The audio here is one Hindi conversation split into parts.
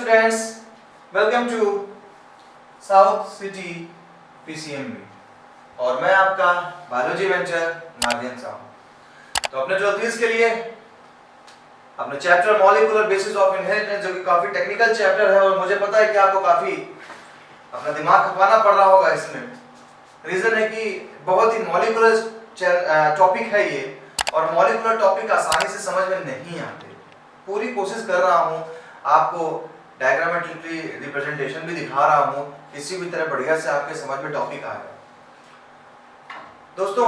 students, welcome to south city PCMB और मैं आपका बायोलॉजी वेंचर नादियन साहब। तो अपने 12th के लिए अपने chapter molecular basis of inheritance, जो कि काफी टेक्निकल चैप्टर है और मुझे पता है कि आपको काफी अपना दिमाग खपाना पड़ रहा होगा इसमें। रीजन है कि बहुत ही मॉलिक्यूलर टॉपिक है ये और मॉलिक्यूलर टॉपिक आसानी से समझ में नहीं आते। पूरी कोशिश कर रहा हूँ आपको डायग्रामेट्रिकली रिप्रेजेंटेशन भी दिखा रहा हूँ, किसी भी तरह बढ़िया से आपके समझ में टॉपिक आएगा। दोस्तों,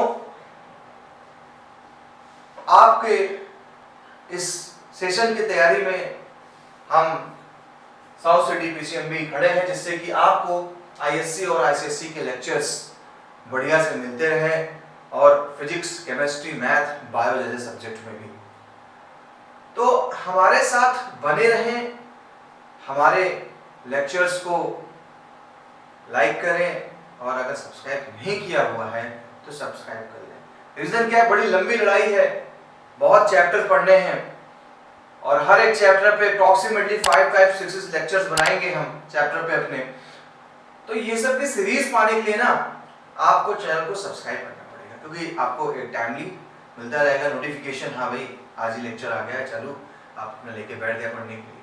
आपके इस सेशन की तैयारी में हम साउथ सिटी पीसीएमबी खड़े हैं, जिससे कि आपको आईएससी और आईसीएससी के लेक्चर्स बढ़िया से मिलते रहें और फिजिक्स, केमिस्ट्री, मैथ, बायो जैसे सब्जेक्ट में भी। तो हमारे साथ बने रहें, हमारे लेक्चर्स को लाइक करें और अगर सब्सक्राइब नहीं किया हुआ है तो सब्सक्राइब कर लें। रीजन क्या है, बड़ी लंबी लड़ाई है, बहुत चैप्टर पढ़ने हैं और हर एक चैप्टर पे अप्रॉक्सीमेटली 5-6 लेक्चर्स बनाएंगे हम चैप्टर पे अपने। तो ये सब की सीरीज पाने के लिए ना आपको चैनल को सब्सक्राइब करना पड़ेगा, क्योंकि आपको एक टाइमली मिलता रहेगा नोटिफिकेशन, हाँ भाई आज ही लेक्चर आ गया है, चलो आप अपने लेके बैठ गया पढ़ने के लिए।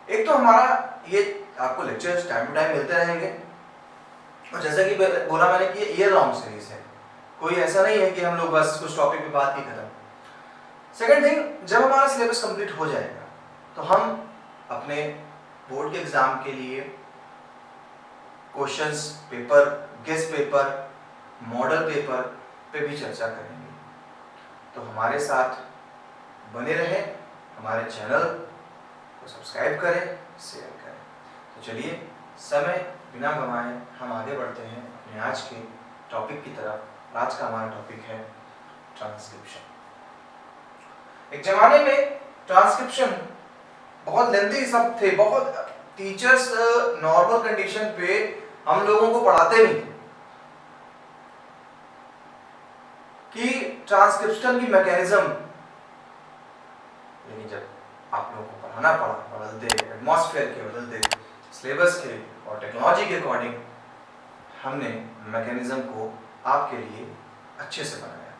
एक तो हमारा ये आपको लेक्चर्स टाइम टू टाइम मिलते रहेंगे और जैसा कि बोला मैंने कि ईयर लॉन्ग सीरीज है, कोई ऐसा नहीं है कि हम लोग बस कुछ टॉपिक पे बात ही खत्म। सेकंड थिंग, जब हमारा सिलेबस कंप्लीट हो जाएगा तो हम अपने बोर्ड के एग्जाम के लिए questions paper, guest paper, model paper पे भी चर्चा करेंगे। तो हमारे साथ बने रहें, हमारे चैनल को सब्सक्राइब करें, शेयर करें। तो चलिए समय बिना गंवाए हम आगे बढ़ते हैं अपने आज के टॉपिक की तरफ। आज का हमारा टॉपिक है ट्रांसक्रिप्शन। एक जमाने में ट्रांसक्रिप्शन बहुत लेंथी शब्द थे, बहुत टीचर्स नॉर्मल कंडीशन पे हम लोगों को पढ़ाते नहीं थे कि ट्रांसक्रिप्शन की मैकेनिज्म, लेकिन जब आप लोगों को पढ़ाना पड़ा, बदलते एटमॉस्फेयर के, बदलते सिलेबस के और टेक्नोलॉजी के अकॉर्डिंग हमने मैकेनिज्म को आपके लिए अच्छे से बनाया।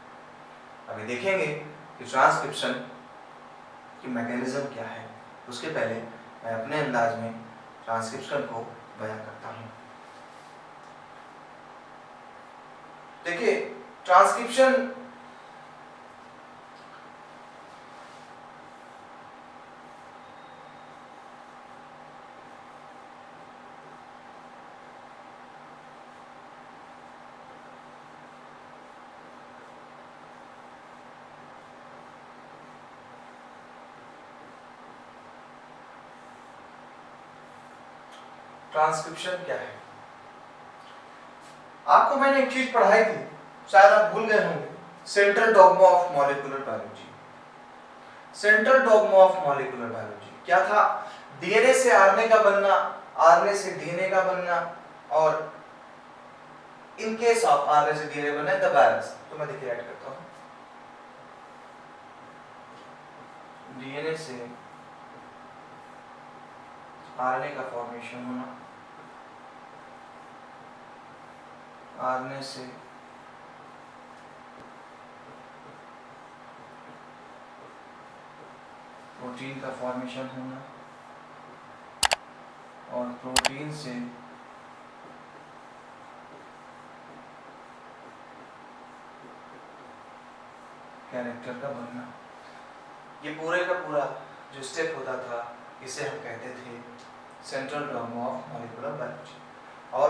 अभी देखेंगे कि ट्रांसक्रिप्शन की मैकेनिज्म क्या है। उसके पहले मैं अपने अंदाज में ट्रांसक्रिप्शन को बयां करता हूं। देखिए, ट्रांसक्रिप्शन ट्रांसक्रिप्शन क्या है? आपको मैंने एक चीज पढ़ाई थी, शायद आप भूल गए होंगे, central dogma of molecular biology. Central dogma of molecular biology क्या था? डीएनए से आरएनए का बनना, आरएनए से डीएनए का बनना, और इन केस ऑफ आरएनए से डीएनए बनना द वायरस। तो मैं देखिए ऐड करता हूं, डीएनए से आरएनए का फॉर्मेशन होना, आरएनए से प्रोटीन का फॉर्मेशन होना और प्रोटीन से कैरेक्टर का बनना। ये पूरे का पूरा जो स्टेप होता था इसे हम कहते थे central dogma of molecular biology. और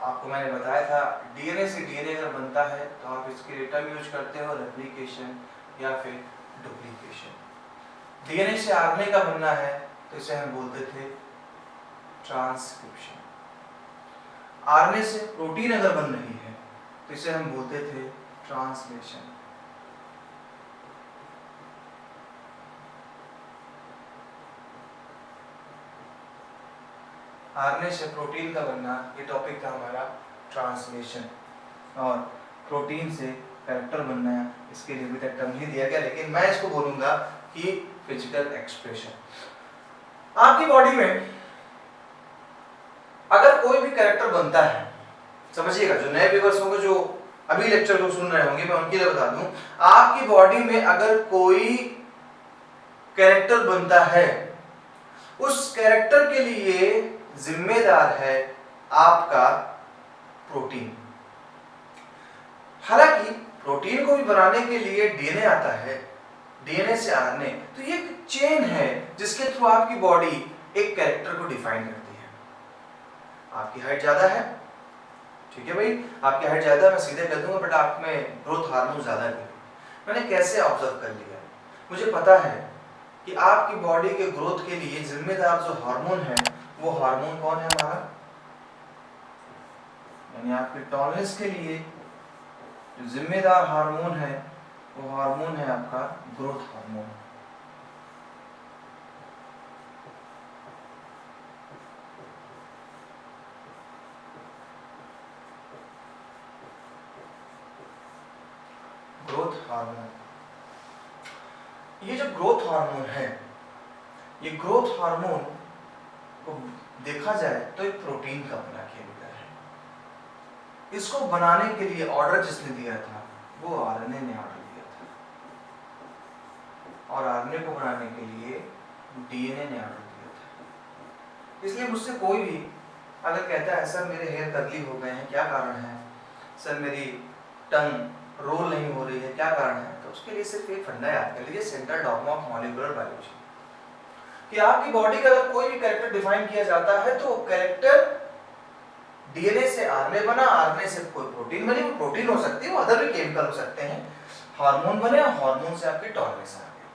आपको मैंने बताया था डीएनए से डीएनए अगर बनता है तो आप इसके लिए टर्म यूज करते हो रेप्लिकेशन या फिर डुप्लीकेशन। डीएनए से आरएनए का बनना है तो इसे हम बोलते थे ट्रांसक्रिप्शन। आरएनए से प्रोटीन अगर बन रही है तो इसे हम बोलते थे ट्रांसलेशन। आरएनए से प्रोटीन का बनना, ये टॉपिक था हमारा ट्रांसलेशन। और प्रोटीन से कैरेक्टर बनना, इसके लिए भी तक टर्म नहीं दिया गया, लेकिन मैं इसको बोलूंगा कि फिजिकल एक्सप्रेशन। आपकी बॉडी में अगर कोई भी कैरेक्टर बनता है, समझिएगा, जो नए व्यूअर्स होंगे जो अभी लेक्चर को सुन रहे होंगे, मैं उनके लिए बता दूं, आपकी बॉडी में अगर कोई कैरेक्टर बनता है, उस कैरेक्टर के लिए जिम्मेदार है आपका प्रोटीन। हालांकि प्रोटीन को भी बनाने के लिए डीएनए आता है, डीएनए से आरएनए, तो ये एक चेन है जिसके थ्रू आपकी बॉडी एक कैरेक्टर को डिफाइन करती है। आपकी हाइट ज्यादा है, ठीक है भाई, आपकी हाइट ज्यादा, मैं सीधे कह दूंगा, बट आप में ग्रोथ हार्मोन ज्यादा है। मैंने कैसे ऑब्जर्व कर लिया, मुझे पता है कि आपकी बॉडी के ग्रोथ के लिए जिम्मेदार जो हार्मोन है, वो हार्मोन कौन है हमारा, यानी आपके टॉलरेंस के लिए जो जिम्मेदार हार्मोन है, वो हार्मोन है आपका ग्रोथ हार्मोन। ग्रोथ हार्मोन, ये जो ग्रोथ हार्मोन है, ये ग्रोथ हार्मोन को देखा जाए तो एक प्रोटीन का बना केमिकल है। इसको बनाने के लिए ऑर्डर जिसने दिया था वो आरएनए ने ऑर्डर दिया था, और आरएनए को बनाने के लिए डीएनए ने ऑर्डर दिया था। इसलिए मुझसे कोई भी अगर कहता है सर मेरे हेयर कर्ली हो गए हैं, क्या कारण है, सर मेरी टंग रोल नहीं हो रही है, क्या कारण है, तो उसके लिए सिर्फ एक फंडा याद कर लीजिए, central dogma of molecular biology, कि आपकी बॉडी का अगर कोई भी कैरेक्टर डिफाइन किया जाता है तो कैरेक्टर डीएनए से आरएनए बना, आरएनए से कोई प्रोटीन बनी, वो प्रोटीन हो सकती है, वो अदर भी केमिकल हो सकते हैं, हार्मोन बने, हार्मोन से आपके टॉलरेंस आ गया।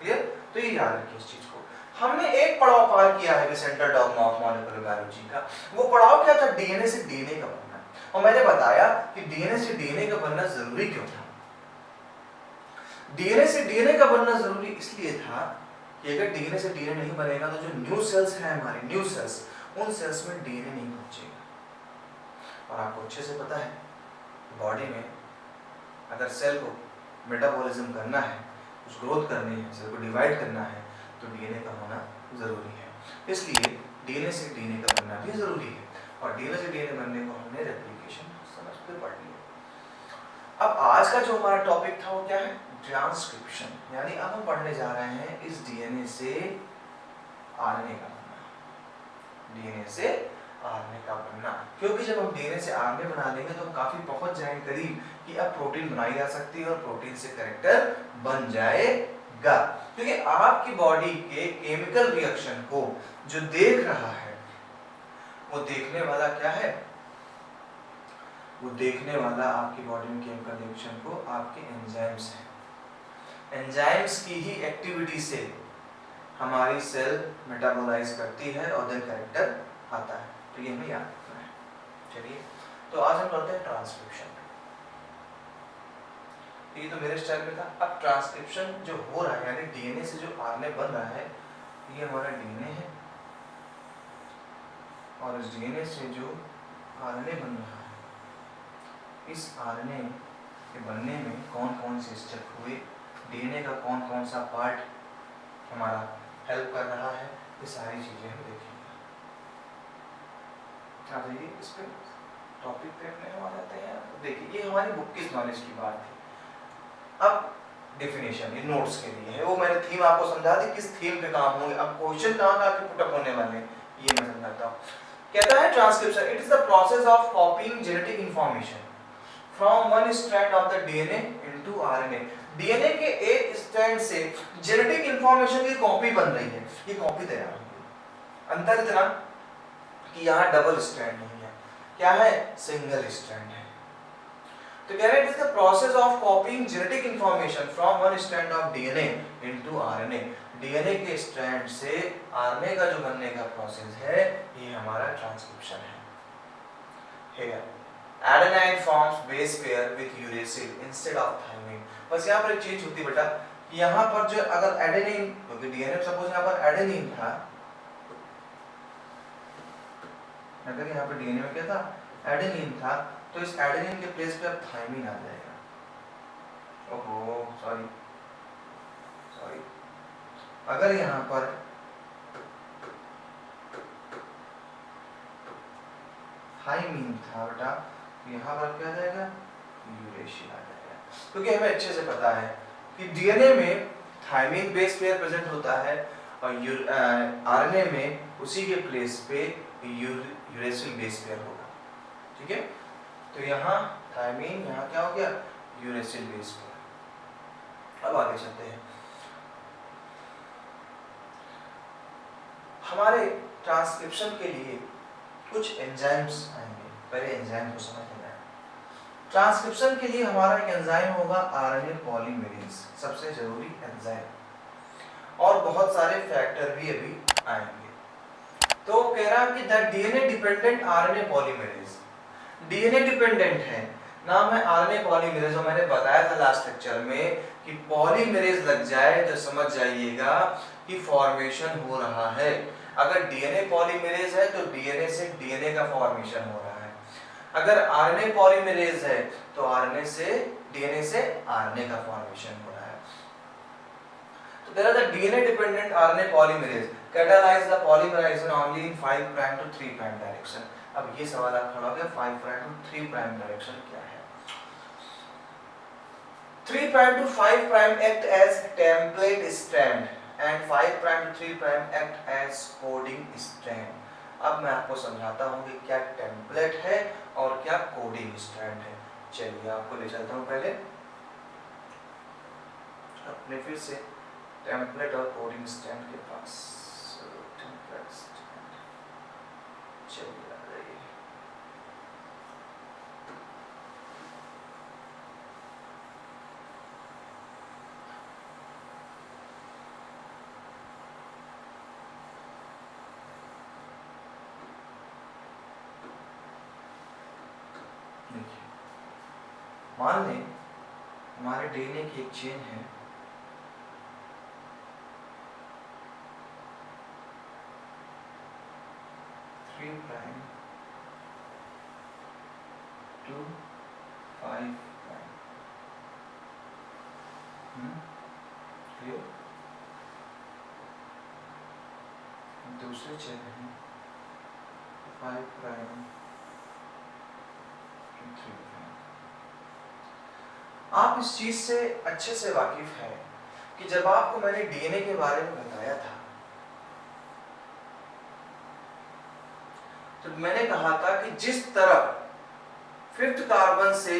क्लियर? तो ये याद रखिए इस चीज को। हमने एक पड़ाव पार किया है central dogma of molecular biology का। वो पड़ाव क्या था? डीएनए से डीएनए का बनना। और मैंने बताया कि डीएनए से डीएनए का बनना जरूरी क्यों था। डीएनए से डीएनए का बनना जरूरी इसलिए था कि अगर डीएनए से डीएनए नहीं बनेगा तो जो न्यू सेल्स हैं हमारे, न्यू सेल्स, उन सेल्स में डीएनए नहीं पहुंचेगा। और आपको अच्छे से पता है बॉडी में अगर सेल को मेटाबॉलिज्म करना है, कुछ ग्रोथ करनी है, सेल को डिवाइड करना है, तो डीएनए का होना जरूरी है। इसलिए डीएनए से डीएनए का बनना भी जरूरी है। और डीएनए से डीएनए बनने को हमने रेप्लिकेशन समझ के पढ़ लिया। अब आज का जो हमारा टॉपिक था वो क्या है? ट्रांसक्रिप्शन। यानी अब हम पढ़ने जा रहे हैं इस डीएनए से आरएनए का बनना, डीएनए से आरएनए का बनना। क्योंकि जब हम डीएनए से आरएनए बना लेंगे तो हम काफी पहुंच जाएंगे करीब कि अब प्रोटीन बनाई जा सकती है और प्रोटीन से कैरेक्टर बन जाएगा। क्योंकि आपकी बॉडी के केमिकल रिएक्शन को जो देख रहा है वो देखने वाला क्या है? वो देखने वाला आपकी बॉडी में केमिकल रिएक्शन को आपके एंजाइम्स हैं। एंजाइम्स की ही एक्टिविटी से हमारी सेल मेटाबोलाइज करती है और देन कैरेक्टर आता है। तो ये हमें याद रखना है। चलिए, तो आज हम करते हैं ट्रांसक्रिप्शन। ये तो मेरे स्टाइल में था। अब ट्रांसक्रिप्शन जो हो रहा है, यानी डीएनए से जो आरएनए बन रहा है, ये हमारा डीएनए है, और इस डीएनए से जो आरएनए बन रहा है, इस आरएनए के बनने में कौन कौन से स्टेप हुए, डीएनए का कौन कौन सा पार्ट हमारा हेल्प कर रहा है, ये सारी चीजें हम देखेंगे। आ जाइए इस पे, टॉपिक पे अपने हम आ जाते हैं। देखिए, ये हमारी बुक की नॉलेज की बात थी। अब डेफिनेशन ये नोट्स के लिए है, वो मैंने थीम आपको समझा दी, किस थीम पे काम होंगे। अब क्वेश्चन कहाँ कहाँ पुटअप होने वाले हैं ये मैं समझाता हूँ। कहता है transcription, it is the process of copying genetic information from one strand of the DNA into RNA. DNA के एक स्ट्रैंड से जेनेटिक इंफॉर्मेशन की कॉपी बन रही है, ये कॉपी तैयार हो गई। अंतर इतना कि यहाँ डबल स्ट्रैंड नहीं है, क्या है? सिंगल स्ट्रैंड है। तो कह रहे हैं it is the process of copying genetic information from one strand of DNA into RNA. DNA के स्ट्रैंड से आरएनए का जो बनने का प्रोसेस है, ये हमारा ट्रांसक्रिप्शन है। Here, adenine forms base pair with uracil instead of thymine। बस यहाँ पर एक चीज होती है बेटा, यहाँ पर जो अगर एडेनिन, क्योंकि डीएनए सपोज यहाँ पर एडेनिन था, अगर यहाँ पर डीएनए में क्या था? एडेनिन था, तो इस एडेनिन के प्लेस पे अब थायमिन आ जाएगा। ओहो, सॉरी, अगर यहाँ पर थाइमीन था बेटा, तो यहाँ पर क्या आ जाएगा, यूरेसिल आ जाएगा। क्योंकि हमें अच्छे से पता है कि डीएनए में थाइमीन बेस पेयर प्रेजेंट होता है और आरएनए में उसी के प्लेस पे यूरेसिल बेस पेयर होगा। ठीक है, तो यहाँ थाइमीन, यहाँ क्या हो गया, यूरेसिल बेस पेयर। अब आगे चलते हैं, हमारे ट्रांसक्रिप्शन के लिए कुछ एंजाइम्स आएंगे। पहले एंजाइम को समझ लेना है। ट्रांसक्रिप्शन के लिए हमारा एक एंजाइम होगा आरएनए पॉलीमरेज, सबसे जरूरी एंजाइम, और बहुत सारे फैक्टर भी अभी आएंगे। तो कह रहा कि the DNA dependent RNA polymerase, DNA dependent है, नाम है आरएनए पॉलीमरेज। और मैंने बताया था लास्ट लेक्चर में कि पॉलीमरेज लग जाए तो समझ जाइएगा कि फॉर्मेशन हो रहा है। अगर डीएनए पॉलीमरेज है तो डीएनए से डीएनए का फॉर्मेशन हो रहा है, अगर आरएनए पॉलीमरेज है तो आरएनए से डीएनए से आरएनए का फॉर्मेशन हो रहा है। तो there is a DNA dependent RNA polymerase catalyze the polymerization only in 5' to 3' direction। अब ये सवाल आप खड़ा हो गया, 5' to 3' डायरेक्शन क्या है? 3' to 5' act as template strand and 5' to 3' act as coding strand। अब मैं आपको समझाता हूँ कि क्या टेम्पलेट है और क्या कोडिंग स्ट्रैंड है। चलिए आपको ले चलता हूँ पहले अपने फिर से टेम्पलेट और कोडिंग स्ट्रैंड के पास। टेम्पलेट स्ट्रैंड, चलिए आ जाइए। देखिए, मान लें हमारे डीएनए की एक चेन है, prime to 5'। क्लियर? दूसरे चेन है 5' to 3'। आप इस चीज से अच्छे से वाकिफ है कि जब आपको मैंने डीएनए के बारे में बताया था तो मैंने कहा था कि जिस तरह 5th कार्बन से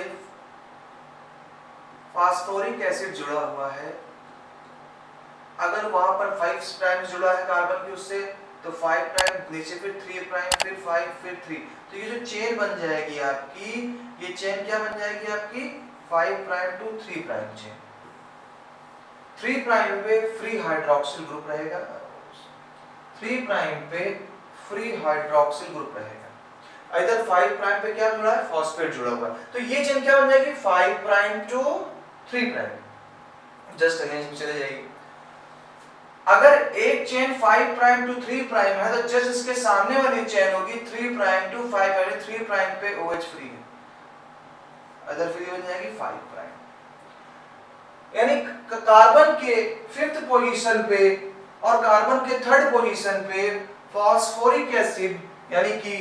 फास्फोरिक एसिड जुड़ा हुआ है, अगर वहां पर 5' जुड़ा है कार्बन की उससे, तो 5' नीचे, फिर 3', फिर 5, फिर 3, तो ये जो चेन बन जाएगी आपकी, ये चेन क्या बन जाएगी आपकी, 5' to 3' चेन। 3' पे फ्री हाइड्रोक्सिल ग्रुप रहेगा, 3' पे फ्री हाइड्रोक्सिल ग्रुप रहेगा। इधर 5' पे क्या जुड़ा है, फॉस्फेट जुड़ा हुआ है, तो ये चेन क्या बन जाएगी, 5' to 3'। जस्ट अगेंस्ट में चले जाएगी। अगर एक चेन 5' to 3' है तो जस्ट इसके सामने वाली चेन होगी 3' to 5', 3' पे OH फ्री है, अदर फ्री बन जाएगी 5'। यानी कार्बन के 5th पोजीशन पे और कार्बन के 3rd पोजीशन पे फास्फोरिक एसिड यानी कि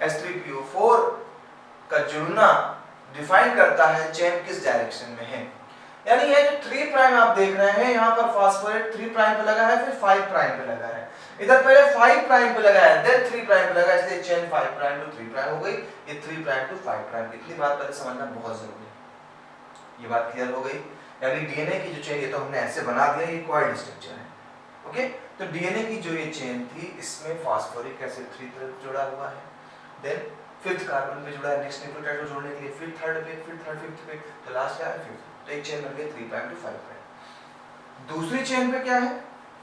H3PO4 का जुड़ना डिफाइन करता है चेन किस डायरेक्शन में है। यानी ये जो 3' आप देख रहे हैं यहाँ पर फास्फोरेट 3' पे लगा है, फिर 5' पे लगा है, इधर पहले 5' पे लगा है, देन 3' पे लगा है, इसलिए चेन 5' to 3' हो गई, ये 3' to 5'। इतनी बात पहले समझना बहुत जरूरी है। ये बात क्लियर हो गई? यानी डीएनए की जो चेन, ये तो हमने ऐसे बना दिया, ये क्वाड स्ट्रक्चर है, ओके। तो डीएनए की जो ये चेन थी, इसमें फास्फोरिक एसिड 3 तरफ जुड़ा हुआ है, देन 5th कार्बन पे जुड़ा है नेक्स्ट न्यूक्लियोटाइड को जोड़ने के लिए, फिर 3rd पे, फिर 3rd 5th पे, तो लास्ट क्या है 5th। तो एक चेन बन गई 3' to 5'। दूसरी चेन पे क्या है,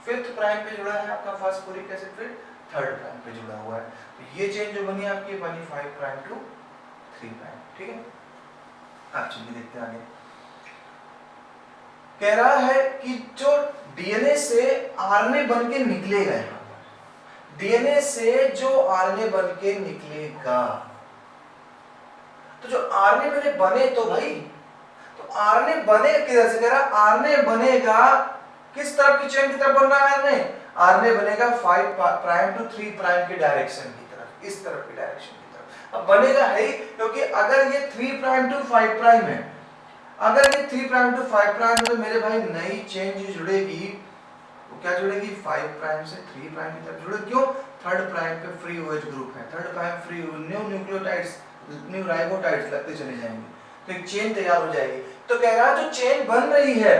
5th प्राइम पे जुड़ा है आपका फास्फोरिक एसिड, फिर 3rd प्राइम पे जुड़ा हुआ है, तो ये चेन जो बनी आपकी बनी 5' to 3'। ठीक है, आप चलिए देखते हैं आगे। कह रहा है कि जो डीएनए से आरएनए बन के निकलेगा, यहाँ पर डीएनए से जो आरएनए बन के निकलेगा, तो जो आरएनए बने तो भाई, तो आरएनए बने किधर से, कह रहा आरएनए बनेगा किस तरफ की चेन की तरफ बन रहा है आरएनए, आरएनए बनेगा 5' to 3' की डायरेक्शन की तरफ, इस तरफ की डायरेक्शन की तरफ। अब बनेगा है ही, क्योंकि अगर ये 3 प्राइम टू 5 प्राइम है, अगर ये 3 प्राइम टू 5 प्राइम है तो मेरे भाई नई चेन जो जुड़ेगी वो क्या जुड़ेगी, 5 प्राइम से 3 प्राइम की तरफ जुड़ेगी। क्यों, थर्ड प्राइम पे फ्री OH ग्रुप है, third prime free, new nucleotides, new ribotides लगते चले जाएंगे, तो एक चेन तैयार हो जाएगी। तो कह रहा जो चेन बन रही है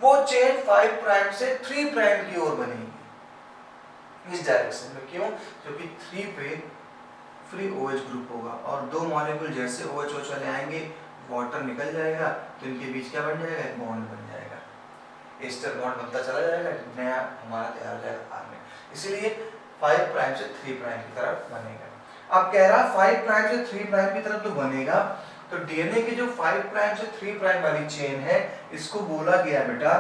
वो चेन 5 प्राइम से 3 प्राइम की ओर बनेगी इस डायरेक्शन में। क्यों, क्योंकि 3 पे फ्री OH ग्रुप होगा और दो मॉलिक्यूल जैसे OH चले आएंगे, वाटर निकल जाएगा, तो इनके बीच क्या बन जाएगा, एक बॉन्ड बन जाएगा, एस्टर बॉन्ड बनता चला जाएगा, नया हमारा तैयार हो जाएगा आर्गन। इसीलिए 5 प्राइम से 3 प्राइम की तरफ बनेगा। अब कह रहा 5 प्राइम से 3 प्राइम की तरफ तो बनेगा, तो डीएनए की जो 5 प्राइम से 3 प्राइम वाली चेन है इसको बोला गया बेटा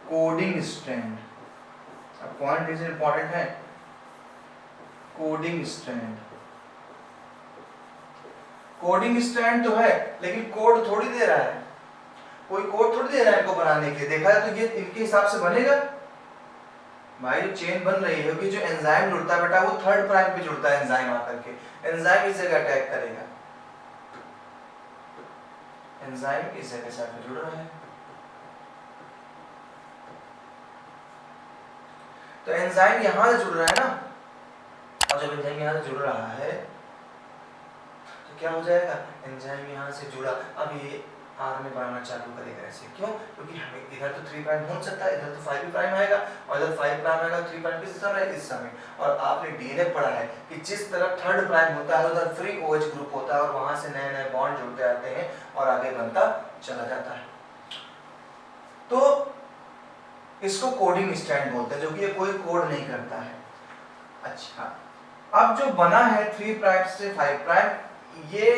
कोडिंग स्ट्रैंड। अब पॉइंट इज इंपॉर्टेंट है, कोडिंग स्ट्रैंड। कोडिंग स्ट्रैंड तो है लेकिन कोड थोड़ी दे रहा है, कोई कोड थोड़ी दे रहा है इनको बनाने के लिए। देखा है तो ये इनके हिसाब से बनेगा भाई। जो चेन बन रही है क्योंकि जो एंजाइम जुड़ता है बेटा वो थर्ड प्राइम पे जुड़ता है, एंजाइम आकर के एंजाइम इस जगह अटैक करेगा, एंजाइम इस जगह से आकर जुड़ रहा है, तो एंजाइम यहां से जुड़ रहा है ना, और जब एंजाइम यहां से जुड़ रहा है तो क्या हो जाएगा, एंजाइम यहां से जुड़ा, अब ये आरएनए बनाना चालू करेगा ऐसे। क्यों, क्योंकि हमें इधर तो 3 प्राइम हो सकता है, इधर तो 5 प्राइम आएगा, और इधर 5 प्राइम आएगा, 3 प्राइम किस समय है, इस समय। और आपने डीएनए पढ़ा है कि जिस तरफ थर्ड प्राइम होता है उधर फ्री OH ग्रुप होता है और वहां से नए नए बॉन्ड जुड़ते आते हैं और आगे बनता चला जाता है। तो इसको कोडिंग स्ट्रैंड बोलते हैं, जो कि ये कोई कोड नहीं करता है। अच्छा, अब जो बना है 3 प्राइम से 5 प्राइम ये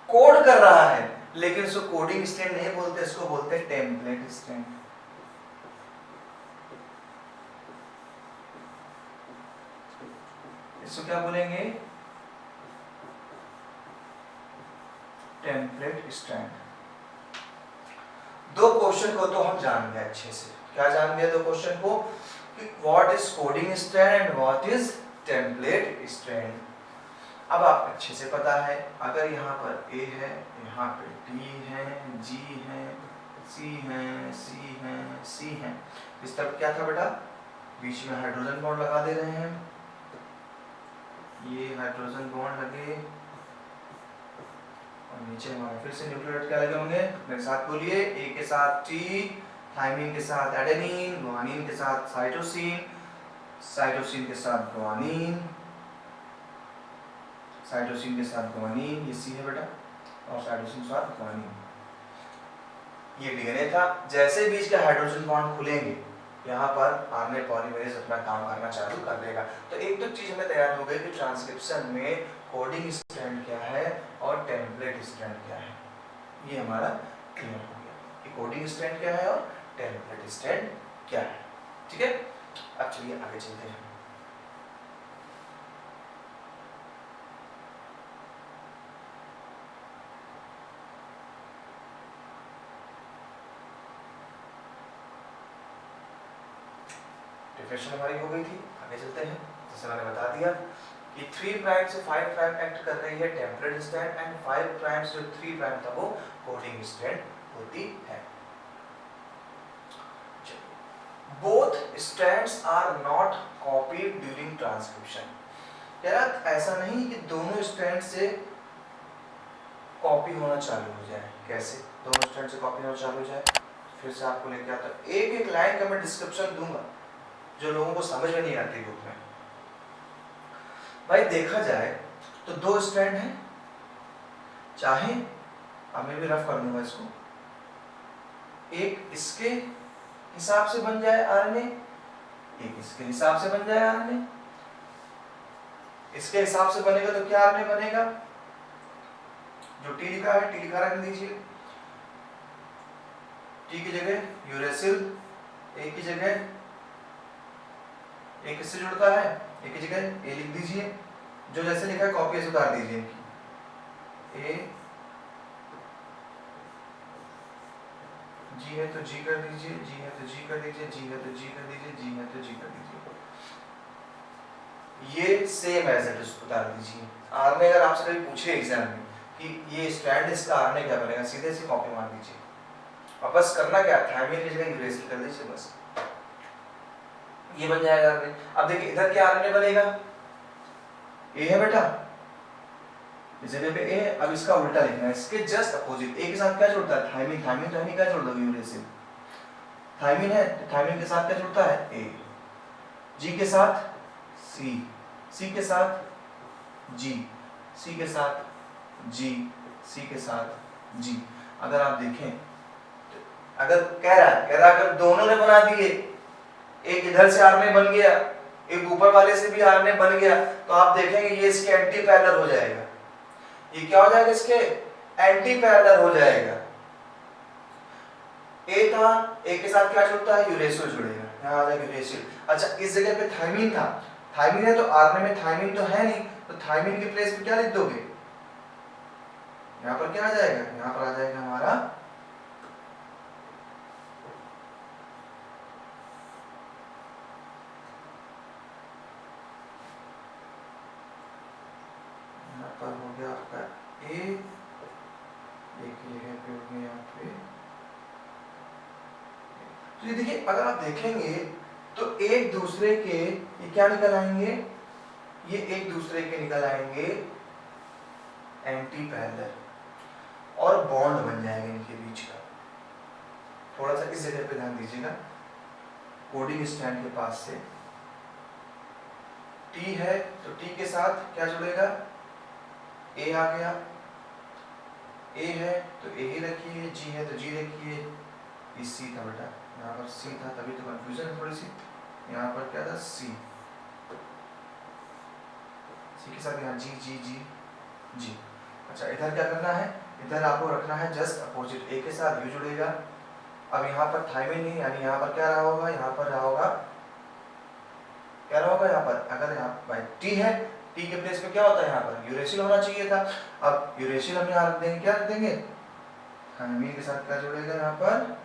कोड कर रहा है, लेकिन इसको कोडिंग स्ट्रैंड नहीं बोलते, इसको बोलते हैं टेम्पलेट स्ट्रैंड। इसको क्या बोलेंगे, टेम्पलेट स्ट्रैंड। दो क्वेश्चन को तो हम जान गए अच्छे से, क्या जान गए दो क्वेश्चन को, कि what is coding strand and what is template strand. अब आप अच्छे से पता है, अगर यहाँ पर A है, यहाँ पे T है, G है, C है, C है, C है, इस तरफ क्या था बेटा, बीच में हाइड्रोजन बॉन्ड लगा दे रहे हैं, ये हाइड्रोजन बॉन्ड लगे और नीचे हमारे फिर से न्यूक्लियोटाइड क्या लगे होंगे, मेरे साथ बोलिए, A के साथ T, थाइमिन के साथ एडेनिन, गुआनिन के साथ साइटोसिन, साइटोसिन के साथ गुआनिन, साइटोसिन के साथ गुआनिन, ये C है बेटा, और साइटोसिन के साथ गुआनिन, ये डीएनए था। जैसे बीच के हाइड्रोजन बॉन्ड खुलेंगे यहाँ पर आरएनए पॉलीमरेज अपना काम करना चालू कर देगा। तो एक तो चीज हमें तैयार हो गई कि ट्रांसक्रिप्शन में कोडिंग स्ट्रैंड क्या है और टेम्पलेट स्ट्रैंड क्या है, ये हमारा क्लियर हो गया कि कोडिंग स्ट्रैंड क्या है और टेम्पलेट स्ट्रैंड क्या है। ठीक है, अब चलिए आगे चलते हैं। डिफिनेशन हमारी हो गई थी, आगे चलते हैं। जैसे मैंने बता दिया कि 3 प्राइम से 5 प्राइम एक्ट कर रही है टेम्पलेट स्ट्रैंड एंड 5 प्राइम से 3 प्राइम तक वो कोडिंग स्ट्रैंड होती है। Both strands are not copied during transcription. कह रहा ऐसा नहीं कि दोनों स्ट्रैंड से कॉपी होना चालू हो जाए। कैसे दोनों स्ट्रैंड से कॉपी होना चालू हो जाए, फिर से आपको लेके आता हूं, एक एक लाइन का मैं डिस्क्रिप्शन दूंगा जो लोगों को समझ में नहीं आती बुक में। भाई देखा जाए तो दो स्ट्रैंड हैं, चाहे अब मैं भी रफ कर दूंगा इसको, एक इसके हिसाब से बन जाए आरएनए, एक इसके हिसाब से बन जाए आरएनए। इसके हिसाब से बनेगा तो क्या आरएनए बनेगा, जो टी लिखा है टी लिखा रख दीजिए, टी की जगह यूरेसिल, ए की जगह ए किससे जुड़ता है, ए की जगह ए लिख दीजिए, जो जैसे लिखा है कॉपी ऐसे उतार दीजिए इनकी, ए जी है तो जी कर दीजिए, जी है तो जी कर दीजिए, जी है तो जी कर दीजिए, जी है तो जी कर दीजिए। ये सेम एज इट इज उतार दीजिए। आरएनए अगर आपसे कभी पूछे एग्जाम में कि ये स्ट्रैंड इसका आरएनए क्या बनेगा, सीधे से कॉपी मार दीजिए और बस करना क्या, थायमिन की जगह यूरेसिल कर दीजिए, बस ये बन जाएगा आरएनए। अब देखिए इधर क्या आरएनए बनेगा, ए है बेटा, इस जगह पे ए है, अब इसका उल्टा लिखना है, इसके जस्ट अपोजिट। ए के साथ क्या जुड़ता है, थायमिन, थायमिन तो नहीं, क्या जुड़ दोगे, यूरेसिल। थायमिन है तो थायमिन के साथ क्या जुड़ता है, ए। जी के साथ सी, सी के साथ जी, सी के साथ जी, सी के साथ जी। अगर आप देखें तो अगर कह रहा अगर दोनों ने बना दिए, एक इधर से आरएनए बन गया, एक ऊपर वाले से भी आरएनए बन गया, तो आप देखेंगे ये इसके एंटी पैरेलल हो जाएगा। ये क्या हो जाएगा, इसके एंटी पैरेलल हो जाएगा। ए था, ए के साथ क्या जुड़ता है, यूरेसिल जुड़ेगा, यहाँ आ जाएगा यूरेसिल। अच्छा इस जगह पे थायमिन था, थायमिन है तो आरएनए में थायमिन तो है नहीं, तो थायमिन के प्लेस पे क्या लिख दोगे, यहाँ पर क्या आ जाएगा, यहाँ पर आ जाएगा हमारा यहाँ पर हो गया आपका ए, एक की जगह पे हो गया यहाँ पे। तो ये देखिए अगर आप देखेंगे तो एक दूसरे के ये क्या निकल आएंगे, ये एक दूसरे के निकल आएंगे एंटी पैरेलल और बॉन्ड बन जाएगा इनके बीच का। थोड़ा सा इस जगह पे ध्यान दीजिएगा, कोडिंग स्टैंड के पास से टी है तो टी के साथ क्या जुड़ेगा, ए आ गया, ए है तो ए ही रखिए, जी है तो जी रखिए, ये सी था बेटा, यहाँ पर सी था तभी तो कंफ्यूजन है थोड़ी सी, यहाँ पर क्या था सी, सी के साथ यहाँ जी जी जी जी। अच्छा इधर क्या करना है, इधर आपको रखना है जस्ट अपोजिट, ए के साथ यू जुड़ेगा। अब यहाँ पर थायमिन नहीं, यानी यहाँ पर क्या रहा होगा, यहाँ पर रहा होगा, क्या रहा होगा यहाँ पर, अगर यहाँ भाई टी है, टी के प्लेस पे क्या होता है, यहाँ पर यूरेसिल होना चाहिए था। अब यूरेसिल हम यहाँ रख देंगे, क्या रख देंगे, थायमिन के साथ क्या जुड़ेगा, यहाँ पर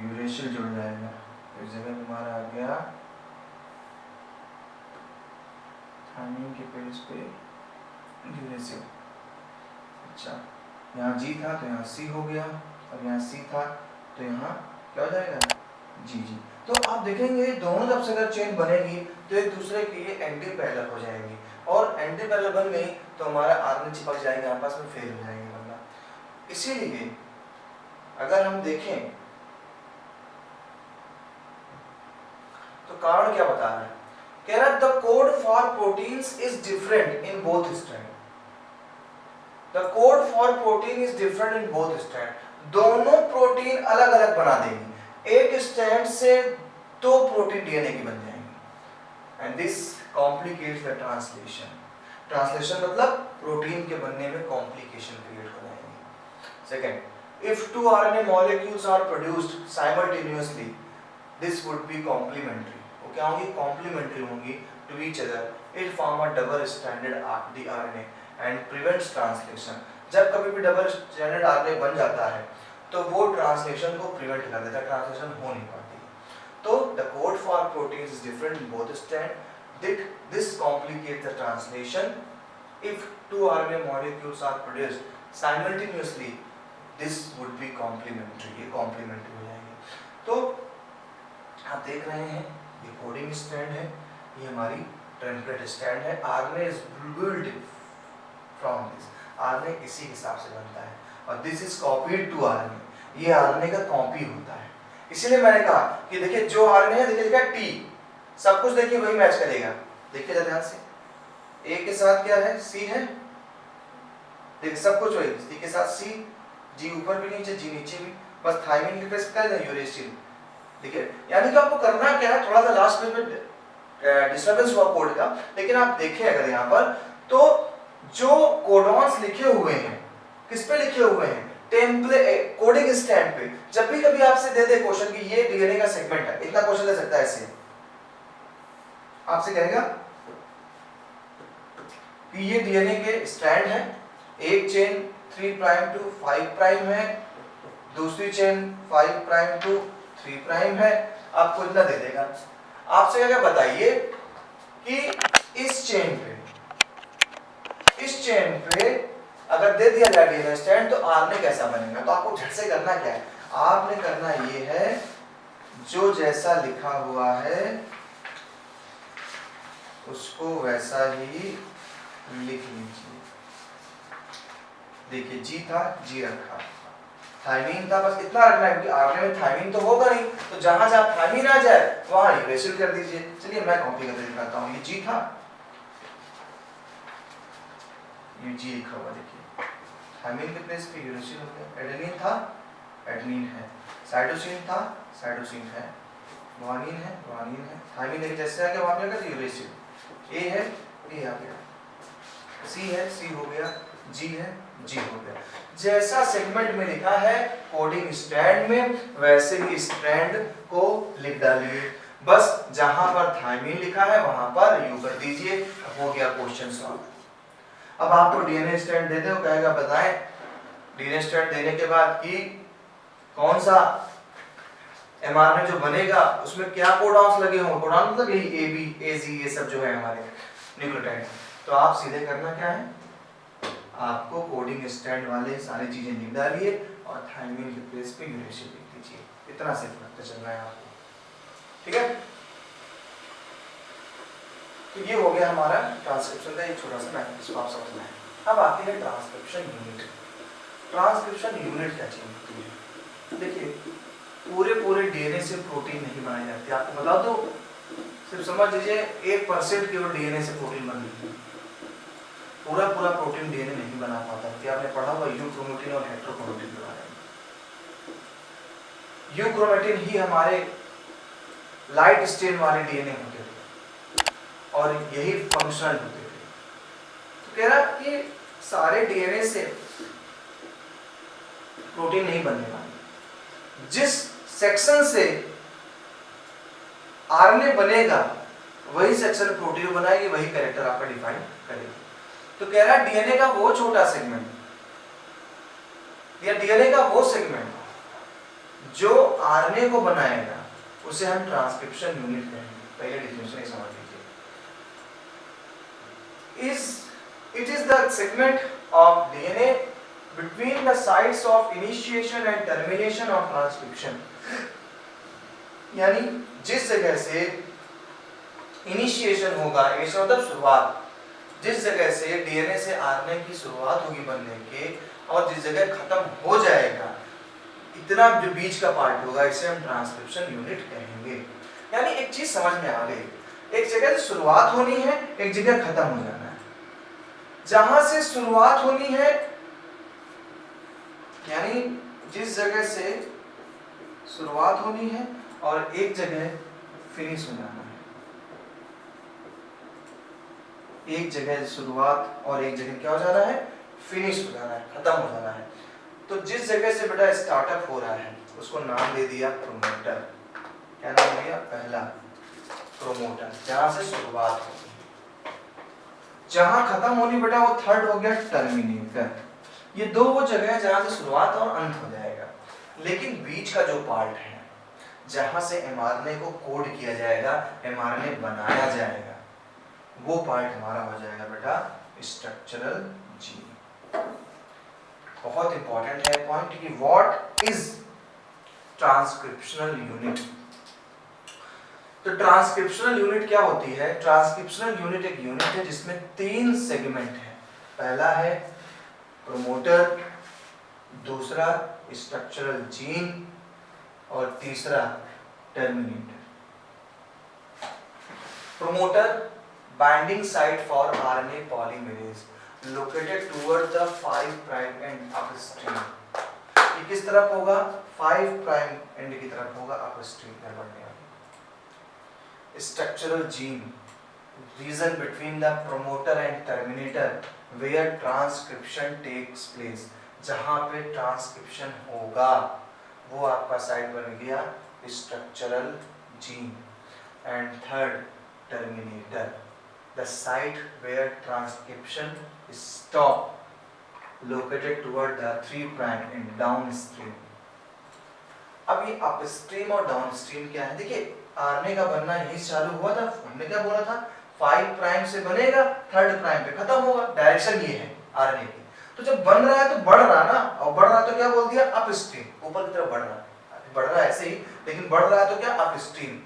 यूरेसिल जुड़ जाएगा। तो इस जगह हमारा आ गया थायमिन के प्लेस पे यूरेसिल। अच्छा यहाँ जी था तो यहाँ सी हो गया, अब यहाँ सी था तो यहाँ क्या हो जाएगा, जी जी। तो आप देखेंगे दोनों तरफ से अगर चेन बनेगी तो एक दूसरे के लिए एंटी पैरेलल हो जाएंगी, और एंटी पैरेलल बन गई तो हमारा आरएनए चिपक जाएंगे आपस में, फेल हो जाएंगे वरना। इसीलिए अगर हम देखें तो कारण क्या बता रहा है, कह रहा है the code for proteins is different in both strand, the code for protein is different in both strand. दोनों प्रोटीन अलग अलग बना देंगी, एक स्ट्रैंड से दो प्रोटीन डीएनए की बन जाएंगी, and this complicates the translation. Translation मतलब प्रोटीन के बनने में कॉम्प्लिकेशन क्रिएट हो जाएंगी। Second, if two RNA molecules are produced simultaneously, this would be complementary. वो क्या होंगी, complementary होंगी to each other. It form a double-stranded RNA and prevents translation. जब कभी भी double-stranded RNA बन जाता है तो वो ट्रांसलेशन को प्रिवेंट कर देता है, ट्रांसलेशन हो नहीं पाती। तो the code for proteins is different in both strands. This complicates the translation. If two RNA molecules are produced simultaneously, this would be complementary, ये कॉम्प्लीमेंट्री हो जाएंगे। तो आप देख रहे हैं ये कोडिंग स्ट्रैंड है, ये हमारी टेम्पलेट स्ट्रैंड है। RNA is build from this, RNA इसी हिसाब से बनता है, और this is copied to RNA, ये आरएनए का कॉपी होता है। इसीलिए मैंने कहा कि देखिए जो आरएनए है, देखिए लिखा टी, सब कुछ देखिए वही मैच करेगा। देखिए ध्यान से, ए के साथ क्या है, सी है, देखिए सब कुछ वही, सी के साथ सी, जी ऊपर भी नीचे, जी नीचे भी, बस थायमिन के प्लेस क्या है, यूरेसिल। देखिए यानी कि आपको करना क्या है, थोड़ा सा लास्ट पेज में डिस्टर्बेंस हुआ कोड का, लेकिन आप देखें अगर यहाँ पर तो जो कोडॉन्स लिखे हुए हैं किस पे लिखे हुए हैं, टेम्पलेट कोडिंग स्टैंड पे। जब भी कभी आपसे दे दे क्वेश्चन कि ये डीएनए का सेगमेंट है, इतना क्वेश्चन दे सकता है इससे, आपसे कहेगा कि ये डीएनए के स्ट्रैंड है, एक चेन 3 प्राइम टू 5 प्राइम है, दूसरी चेन 5 प्राइम टू 3 प्राइम है, आपको इतना दे देगा। आपसे क्या बताइए कि इस चेन पे अगर दे दिया जाए डीएनए स्ट्रैंड तो आरएनए कैसा बनेगा। तो आपको झट से करना क्या है, आपने करना ये है जो जैसा लिखा हुआ है उसको वैसा ही लिख लीजिए। देखिए जी था, जी रखा, थायमीन था, बस इतना रखना है क्योंकि आरएनए में थायमीन तो होगा नहीं, तो जहां जहां थायमीन आ जाए वहां यूरेसिल कर दीजिए। चलिए मैं कॉपी करके दिखाता हूं। ये जी था, ये जी लिखा हुआ, देखिए थायमीन के प्लेस पे यूरेसिल हो गया। एडेनिन था, एडेनिन है। साइटोसिन था, साइटोसिन है। गुआनिन है, गुआनिन है। थायमीन देखिए जैसे आ गया वहां पे आ गया यूरेसिल। ए है, ए आ गया। सी है, सी हो गया। जी है, जी हो गया। जैसा सेगमेंट में लिखा है कोडिंग स्ट्रैंड में वैसे ही स्ट्रैंड को लिख डालिए। बस जहां पर थायमीन लिखा है वहां पर यू कर दीजिए। हो गया क्वेश्चन सॉल्व। अब आपको डीएनए स्ट्रैंड दे दे, वो कहेगा बताएं डीएनए स्ट्रैंड देने के बाद कि कौन सा एमआरएनए जो बनेगा उसमें क्या कोडॉन्स लगे होंगे। कोडॉन मतलब यही ए बी ए जी ये सब जो है हमारे न्यूक्लियोटाइड। तो आप सीधे करना क्या है, आपको कोडिंग स्ट्रैंड वाले सारी चीजें लिख डालिए और थायमीन के प्लेस पे यूरेसिल लिख दीजिए। इतना सिर्फ पता चलना है आपको, ठीक है। तो ये हो गया हमारा ट्रांसक्रिप्शन का एक छोटा सा मैथड, इसको आप समझना है। अब आती है ट्रांसक्रिप्शन यूनिट। ट्रांसक्रिप्शन यूनिट क्या चीज होती है। देखिए पूरे डीएनए से प्रोटीन नहीं बनाई जाती। आपको बता दो, सिर्फ समझ लीजिए 1% केवल डीएनए से प्रोटीन बन रही है। पूरा प्रोटीन डीएनए नहीं बना पाता। क्या आपने पढ़ा हुआ यूक्रोमेटिन और हेटेरोक्रोमेटिन के बारे में। यूक्रोमेटिन ही हमारे लाइट स्टेन वाले डीएनए होते थे और यही फंक्शनल होते थे। तो कह रहा कि सारे डीएनए से प्रोटीन नहीं बनने वाले। जिस सेक्शन से आरएनए बनेगा वही सेक्शन प्रोटीन बनाएगी, वही कैरेक्टर आपका डिफाइन करेगी। तो कह रहा है डीएनए का वो छोटा सेगमेंट या डीएनए का वो सेगमेंट जो आरएनए को बनाएगा उसे हम ट्रांसक्रिप्शन यूनिट कहेंगे। पहले डेफिनेशन समझ लीजिए। It is the segment of DNA between the sites of initiation and termination of transcription। यानी जिस जगह से इनिशिएशन होगा, इनिशिएशन मतलब शुरुआत, जिस जगह से डीएनए से आरएनए की शुरुआत होगी बनने के और जिस जगह खत्म हो जाएगा, इतना जो बीच का पार्ट होगा इसे हम ट्रांसक्रिप्शन यूनिट कहेंगे। यानी एक चीज समझ में आ गई, एक जगह से शुरुआत होनी है, एक जगह खत्म हो जाना है। जहां से शुरुआत होनी है यानी जिस जगह से शुरुआत होनी है और एक जगह फिनिश हो जाना है। एक जगह शुरुआत और एक जगह क्या हो जाना है, फिनिश हो जाना है, खत्म हो जाना है। तो जिस जगह से बेटा स्टार्टअप हो रहा है उसको नाम दे दिया प्रोमोटर। क्या नाम दिया, पहला प्रोमोटर, जहां से शुरुआत होगी। जहां खत्म होनी बेटा वो थर्ड हो गया टर्मिनेटर। ये दो वो जगह है जहां से शुरुआत और अंत हो जाएगा। लेकिन बीच का जो पार्ट है जहां से एमआरएनए को कोड किया जाएगा, एमआरएनए बनाया जाएगा, वो पार्ट हमारा हो जाएगा बेटा स्ट्रक्चरल जीन। बहुत इंपॉर्टेंट है पॉइंट कि व्हाट इज ट्रांसक्रिप्शनल यूनिट। तो ट्रांसक्रिप्शनल यूनिट क्या होती है। ट्रांसक्रिप्शनल यूनिट एक यूनिट है जिसमें 3 सेगमेंट है। पहला है प्रोमोटर, दूसरा स्ट्रक्चरल जीन और तीसरा terminator. Promoter binding site for RNA polymerase located toward the 5 prime and upstream. ये किस तरफ होगा, 5 प्राइम एंड की तरफ होगा, अपस्ट्रीम में बढ़ने वाली। Structural gene region between the promoter and terminator where transcription takes place। जहां पे ट्रांसक्रिप्शन होगा वो आपका साइट बन गया structural gene. And third terminator, the site where transcription stop located toward the 3 prime end downstream. अब ये अपस्ट्रीम और डाउनस्ट्रीम क्या है। देखिए आरएनए का बनना यही चालू हुआ था। हमने क्या बोला था, 5 प्राइम से बनेगा, 3rd प्राइम पे खत्म होगा। डायरेक्शन ये है आरएनए की। तो जब बन रहा है तो बढ़ रहा ना, और बढ़ रहा तो क्या बोल दिया, अपस्ट्रीम, ऊपर की तरफ बढ़ रहा है, बढ़ रहा है ऐसे ही, लेकिन बढ़ रहा है तो क्या, अपस्ट्रीम।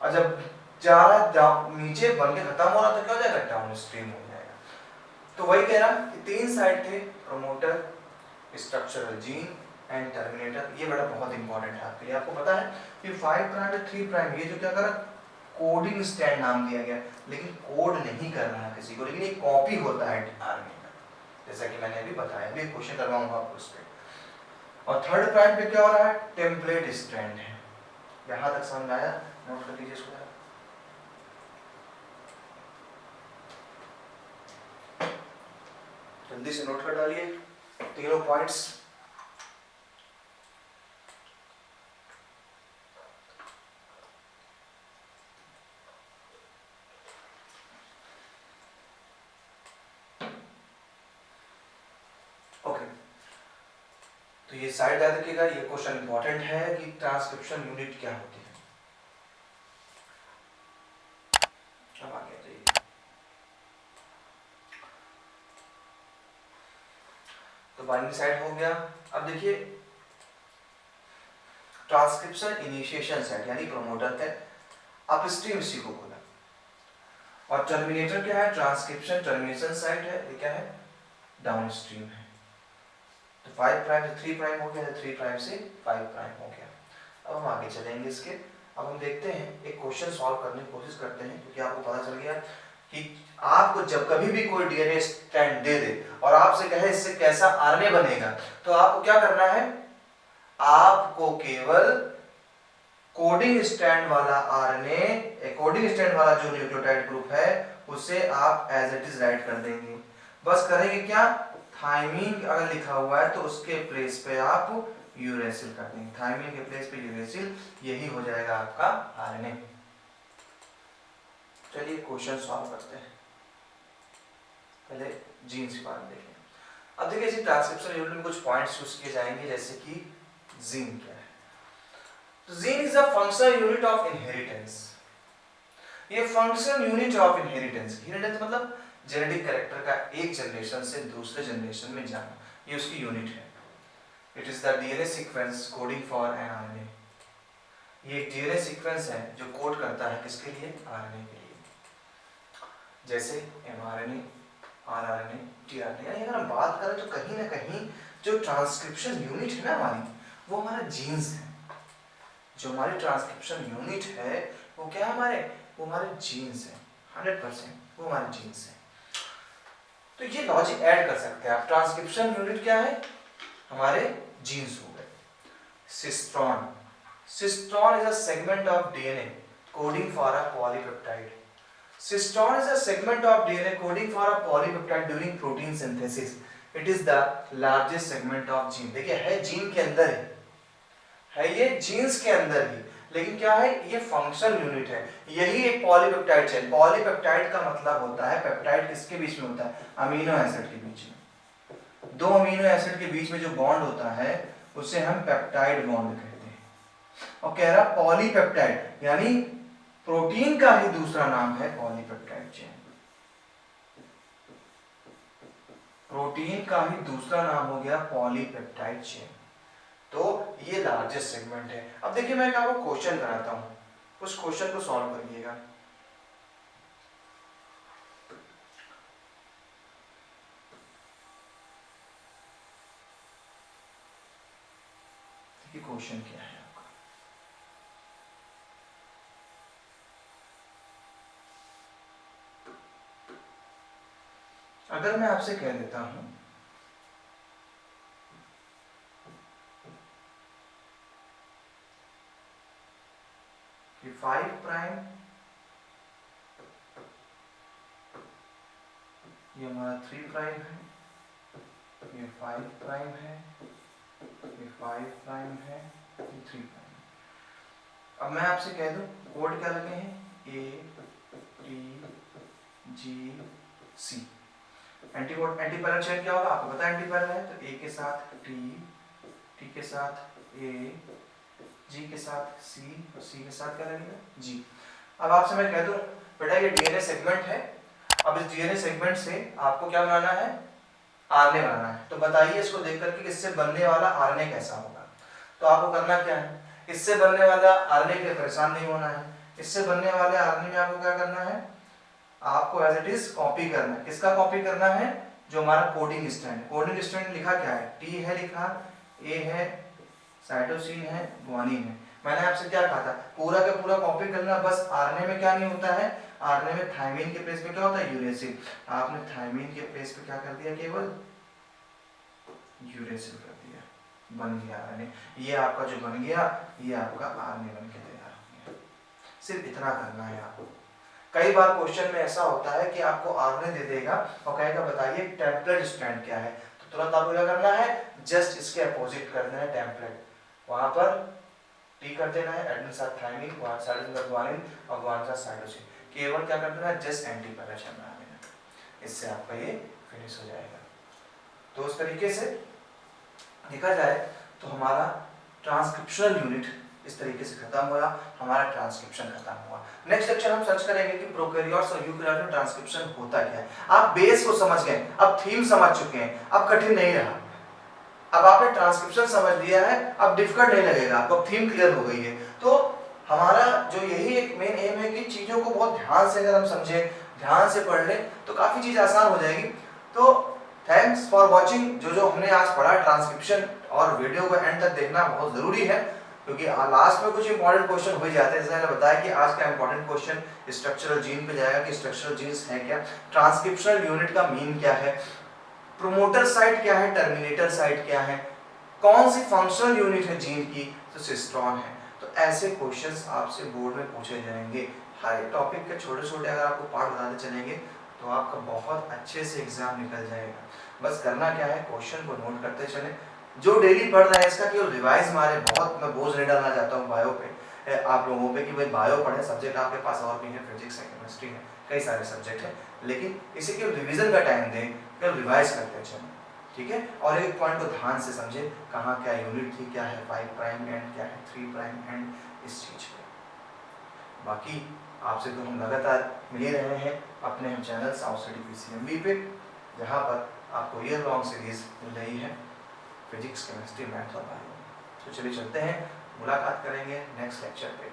और जब जा रहा है नीचे बन के खत्म हो रहा तो क्या हो जाएगा, डाउनस्ट्रीम हो जाएगा। तो वही कह रहा कि 3 साइड थे, promoter, structural gene and terminator. ये बड़ा बहुत इंपॉर्टेंट है आपके लिए। आपको पता है कि 5 प्राइम से 3 प्राइम ये जो क्या करा, कोडिंग स्टैंड नाम दिया गया, लेकिन कोड नहीं कर रहा किसी को, लेकिन ये कॉपी होता है आरएनए का, जैसा कि मैंने अभी बताया, अभी क्वेश्चन करवाऊंगा आपको उस पे। और 3rd प्राइम पे क्या हो रहा है, टेम्पलेट स्ट्रैंड है। यहां तक समझ आया, नोट कर लीजिए इसको। जल्दी से नोट कर डालिए तीनों पॉइंट्स। ओके, तो ये साइड याद रखिएगा, ये क्वेश्चन इंपॉर्टेंट है कि ट्रांसक्रिप्शन यूनिट क्या होती है। अब आगे जाइए। तो बाइनरी साइड हो गया। अब देखिए ट्रांसक्रिप्शन इनिशिएशन साइड यानी प्रमोटर है, अपस्ट्रीम इसी को बोला। और टर्मिनेटर क्या है, ट्रांसक्रिप्शन टर्मिनेशन साइड है, ये क्या है, डाउनस्ट्रीम है। तो 5 प्राइम से 3 प्राइम हो गया, 3 प्राइम से 5 प्राइम हो गया। अब हम आगे चलेंगे इसके। अब हम देखते हैं, एक क्वेश्चन सॉल्व करने की कोशिश करते हैं, क्योंकि आपको पता चल गया कि आपको जब कभी भी कोई डीएनए स्ट्रैंड दे दे और आपसे कहे इससे कैसा आरएनए बनेगा, तो आपको क्या करना है, आपको केवल कोडिंग स्ट्रैंड वाला आरएनए, कोडिंग स्ट्रैंड वाला जो न्यूक्लियोटाइड ग्रुप है उसे आप एज इट इज राइट कर देंगे। बस करेंगे क्या, थायमीन अगर लिखा हुआ है तो उसके प्लेस पे आप यूरेसिल कर देंगे, थायमीन के प्लेस पे यूरेसिल, यही हो जाएगा आपका आरएनए। चलिए क्वेश्चन सॉल्व करते हैं। पहले जीन्स के बारे में देखें। अब देखिए इसी ट्रांसक्रिप्शन यूनिट में कुछ पॉइंट्स यूज किए जाएंगे, जैसे कि जीन क्या है। तो gene is a functional unit of inheritance. ये functional unit of inheritance, inheritance मतलब जेनेटिक कैरेक्टर का एक जनरेशन से दूसरे जनरेशन में जाना, ये उसकी यूनिट है। It is the DNA sequence coding for an RNA. ये एक डीएनए सीक्वेंस है जो कोड करता है किसके लिए, आरएनए के लिए। जैसे एमआरएनए, आरआरएनए, टीआरएनए। यानी अगर हम बात करें तो कहीं ना कहीं जो ट्रांसक्रिप्शन यूनिट है ना हमारी, वो हमारा जीन्स है। जो हमारी ट्रांसक्रिप्शन यूनिट है वो क्या है हमारे, वो हमारे जीन्स है, 100% वो हमारे जीन्स है। तो ये लॉजिक ऐड कर सकते हैं आप। ट्रांसक्रिप्शन यूनिट क्या है, हमारे जीन्स हो गए। Cistron, cistron is a segment of DNA coding for a polypeptide. Cistron is a segment of DNA coding for a polypeptide during protein synthesis. It is the largest segment of gene. देखिए है जीन के अंदर है ये जीन्स के अंदर ही, लेकिन क्या है, ये फंक्शनल यूनिट है। यही एक पॉलीपेप्टाइड चेन, पॉलीपेप्टाइड का मतलब होता है, पेप्टाइड किसके बीच में होता है, अमीनो एसिड के बीच में। दो अमीनो एसिड के बीच में जो बॉन्ड होता है उसे हम पेप्टाइड बॉन्ड कहते हैं। और कह रहा पॉलीपेप्टाइड यानी प्रोटीन का ही दूसरा नाम है पॉलीपेप्टाइड चेन। प्रोटीन का ही दूसरा नाम हो गया पॉलीपेप्टाइड चेन। तो ये लार्जेस्ट सेगमेंट है। अब देखिए मैं आपको क्वेश्चन कराता हूं, उस क्वेश्चन को सॉल्व करिएगा। देखिए क्वेश्चन क्या है आपका। अगर मैं आपसे कह देता हूं कि 5 प्राइम ये हमारा 3 प्राइम है, ये 5 प्राइम है, ये 5 प्राइम है, ये 3 प्राइम। अब मैं आपसे कह दूं कोड क्या लगे हैं, A T G C। Anticode, antiparallel chain क्या होगा आपको पता है, एंटीपैरल है तो A के साथ T, T के साथ A, G के साथ C और C के साथ क्या लगेगा G। अब आपसे मैं कह दूं बेटा ये डीएनए सेगमेंट है। अब इस डीएनए सेगमेंट से आपको क्या बनाना है, आरएनए बनाना है। तो बताइए इसको देख करके इससे बनने वाला आरएनए कैसा होगा। तो आपको करना क्या है, इससे बनने वाला आरएनए के लिए परेशान नहीं होना है। इससे बनने वाले आरएनए में आपको क्या करना है, आपको एज इट इज कॉपी करना है। किसका कॉपी करना है, जो हमारा कोडिंग स्ट्रैंड, कोडिंग स्ट्रैंड लिखा क्या है, टी है लिखा, ए है, साइटोसिन है, गुआनिन है। मैंने आपसे क्या कहा था, पूरा का पूरा कॉपी करना। बस आरएनए में क्या नहीं होता है, आरएनए में थायमीन के प्लेस पे क्या होता है, यूरेसिल। आपने थायमीन के प्लेस पे क्या कर दिया, केवल यूरेसिल कर दिया, बन गया आरएनए। ये आपका जो बन गया, ये आपका आरएनए बन के तैयार हो गया। सिर्फ इतना करना है आपको। कई बार क्वेश्चन में ऐसा होता है कि आपको आरएनए दे देगा और कहेगा बताइए टेम्पलेट स्ट्रैंड क्या है, तो तुरंत आपको क्या करना है, जस्ट इसके अपोजिट करना है टेम्पलेट। वहां पर टी कर देना है, एडेनिन साथ थायमीन, साइटोसिन साथ गुआनिन और गुआनिन साथ साइटोसिन। केवल क्या कर देना है, जस्ट एंटी पैराचेन बना देना। इससे आपका ये फिनिश हो जाएगा। तो उस तरीके से देखा जाए तो हमारा ट्रांसक्रिप्शनल यूनिट इस तरीके से खत्म हुआ, हमारा ट्रांसक्रिप्शन खत्म हुआ। नेक्स्ट लेक्चर हम सर्च करेंगे कि प्रोकैरियोट्स और यूकैरियोट्स में ट्रांसक्रिप्शन होता क्या है। आप बेस को समझ गए, अब थीम समझ चुके हैं, अब कठिन नहीं रहा। अब आपने ट्रांसक्रिप्शन समझ लिया है, अब डिफिकल्ट नहीं लगेगा आपको, अब थीम क्लियर हो गई है। तो हमारा जो यही एक मेन एम है कि चीजों को बहुत ध्यान से अगर हम समझें, ध्यान से पढ़ लें तो काफी चीज आसान हो जाएगी। तो थैंक्स फॉर वॉचिंग। जो हमने आज पढ़ा ट्रांसक्रिप्शन, और वीडियो को एंड तक देखना बहुत जरूरी है क्योंकि लास्ट में कुछ इंपॉर्टेंट क्वेश्चन हो जाते हैं। जैसे मैंने बताया कि आज का इंपॉर्टेंट क्वेश्चन स्ट्रक्चरल जीन पे जाएगा कि स्ट्रक्चरल जीन्स है क्या, ट्रांसक्रिप्शनल यूनिट का मीन क्या है, प्रोमोटर साइट क्या है, टर्मिनेटर साइट क्या है, कौन सी फंक्शनल यूनिट है जीन की, तो सिस्ट्रॉन है। तो ऐसे क्वेश्चंस आपसे बोर्ड में पूछे जाएंगे। हर एक टॉपिक के छोटे छोटे अगर आपको पार्ट बताते चलेंगे तो आपका बहुत अच्छे से एग्जाम निकल जाएगा। बस करना क्या है, क्वेश्चन को नोट करते चले। जो डेली पढ़ रहे हैं इसका केवल रिवाइज मारे, बहुत मैं बोझ नहीं डालना चाहता हूँ बायो पे, आप लोगों पे कि भाई बायो पढ़े, सब्जेक्ट आपके पास और भी है, फिजिक्स है, केमिस्ट्री है, कई सारे सब्जेक्ट हैं, लेकिन इसे केवल रिविजन का टाइम दें, केवल रिवाइज करते चलें, ठीक है। और एक पॉइंट को ध्यान से समझे, कहाँ क्या यूनिट थी, क्या है 5 प्राइम एंड, क्या है 3 प्राइम एंड, इस चीज पे। बाकी आपसे तो हम लगातार मिल ही रहे हैं अपने हम चैनल साउथ सिटी पीसीएमबी पे, जहाँ पर आपको ईयर लॉन्ग सीरीज मिल रही है फिजिक्स, केमिस्ट्री, मैथ और बायो। तो चलिए चलते हैं, मुलाकात करेंगे नेक्स्ट लेक्चर पे।